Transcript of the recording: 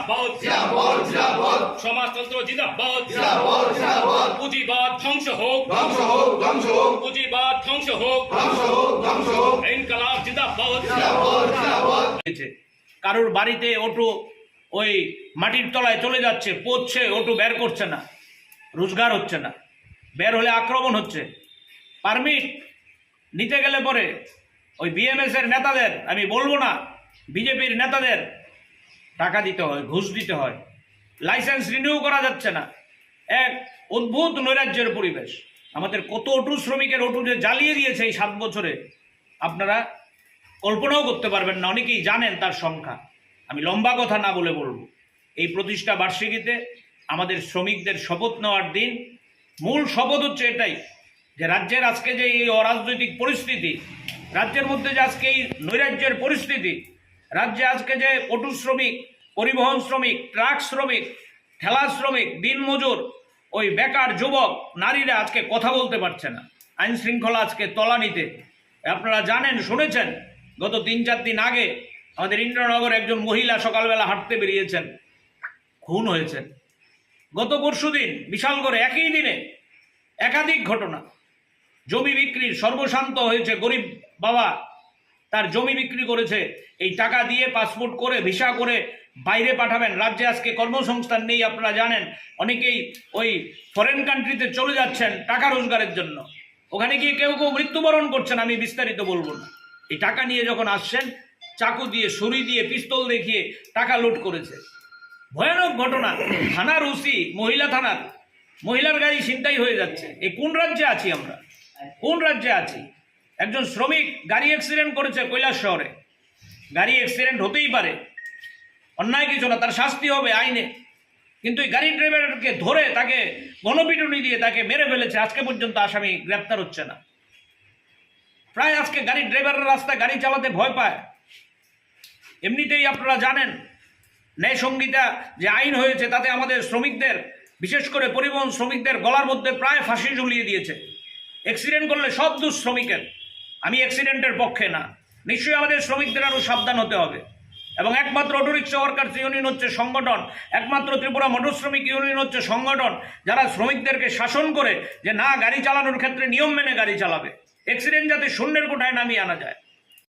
জিন্দাবাদ, সমাজতন্ত্র জিন্দাবাদ, পুঁজিবাদ ধ্বংস হোক, পুঁজিবাদ ধ্বংস হোক, ইনকলাব জিন্দাবাদ। কারোর বাড়িতে অটো ওই মাটির তলায় চলে যাচ্ছে, পচছে, অটো বের করছে না, রোজগার হচ্ছে না, বের হলে আক্রমণ হচ্ছে। পারমিট নিতে গেলে পরে ওই বিএমএস এর নেতাদের, আমি বলবো না, বিজেপির নেতাদের টাকা দিতে হয়, ঘুষ দিতে হয়, লাইসেন্স রিনিউ করা যাচ্ছে না। এক অদ্ভুত নৈরাজ্যের পরিবেশ। আমাদের কত অটো শ্রমিকের অটো যে জ্বালিয়ে দিয়েছে এই 7 বছরে, আপনারা কল্পনাও করতে পারবেন না। অনেকেই জানেন তার সংখ্যা। আমি লম্বা কথা না বলে বলবো, এই প্রতিষ্ঠা বার্ষিকীতে আমাদের শ্রমিকদের শপথ নেওয়ার দিন। মূল শপথ হচ্ছে এটাই যে রাজ্যের আজকে যে এই অরাজনৈতিক পরিস্থিতি, রাজ্যের মধ্যে যে আজকে এই নৈরাজ্যের পরিস্থিতি, রাজ্যে আজকে যে অটো শ্রমিক, পরিবহন শ্রমিক, ট্রাক শ্রমিক, ঠেলা শ্রমিক, দিনমজুর, ওই বেকার যুবক, নারীরা আজকে কথা বলতে পারছে না, আইন শৃঙ্খলা আজকে তলানিতে। আপনারা জানেন, শুনেছেন, গত 3-4 দিন আগে আমাদের ইন্দ্রনগর একজন মহিলা সকালবেলা হাঁটতে বেরিয়েছেন, খুন হয়েছেন। গত পরশুদিন বিশালগড়ে একই দিনে একাধিক ঘটনা। জমি বিক্রির সর্বশান্ত হয়েছে, গরিব বাবা তার জমি বিক্রি করেছে, এই টাকা দিয়ে পাসপোর্ট করে ভিসা করে বাইরে পাঠাবেন। রাজ্যে আজকে কর্মসংস্থান নেই, আপনারা জানেন। অনেকেই ওই ফরেন কান্ট্রিতে চলে যাচ্ছেন টাকা রোজগারের জন্য, ওখানে গিয়ে কেউ কেউ মৃত্যুবরণ করছেন। আমি বিস্তারিত বলবো না। এই টাকা নিয়ে যখন আসছেন, চাকু দিয়ে, ছুরি দিয়ে, পিস্তল দেখিয়ে টাকা লুট করেছে। ভয়ানক ঘটনা। থানার ওসি, মহিলা থানার, মহিলার গাড়ি ছিনতাই হয়ে যাচ্ছে। এই কোন রাজ্যে আছি আমরা? কোন রাজ্যে আছি? একজন শ্রমিক গাড়ি অ্যাক্সিডেন্ট করেছে কৈলাস শহরে। গাড়ি অ্যাক্সিডেন্ট হতেই পারে, অন্যায় কিছু না, তার শাস্তি হবে আইনে। কিন্তু এই গাড়ি ড্রাইভারকে ধরে তাকে গণপিটুনি দিয়ে তাকে মেরে ফেলেছে। আজকে পর্যন্ত আসামি গ্রেপ্তার হচ্ছে না। প্রায় আজকে গাড়ি ড্রাইভাররা রাস্তায় গাড়ি চালাতে ভয় পায়। এমনিতেই আপনারা জানেন, ন্যায় সংহিতা যে আইন হয়েছে তাতে আমাদের শ্রমিকদের, বিশেষ করে পরিবহন শ্রমিকদের গলার মধ্যে প্রায় ফাঁসি ঝুলিয়ে দিয়েছে। অ্যাক্সিডেন্ট করলে সব দোষ শ্রমিকের। আমি অ্যাক্সিডেন্টের পক্ষে না। নিশ্চয়ই আমাদের শ্রমিকদের আরও সাবধান হতে হবে। এবং একমাত্র অটোরিক্সা ওয়ার্কার্স ইউনিয়ন হচ্ছে সংগঠন, একমাত্র ত্রিপুরা মোটর শ্রমিক ইউনিয়ন হচ্ছে সংগঠন যারা শ্রমিকদেরকে শাসন করে যে না, গাড়ি চালানোর ক্ষেত্রে নিয়ম মেনে গাড়ি চালাবে, অ্যাক্সিডেন্ট যাতে শূন্যের কোঠায় নামিয়ে আনা যায়।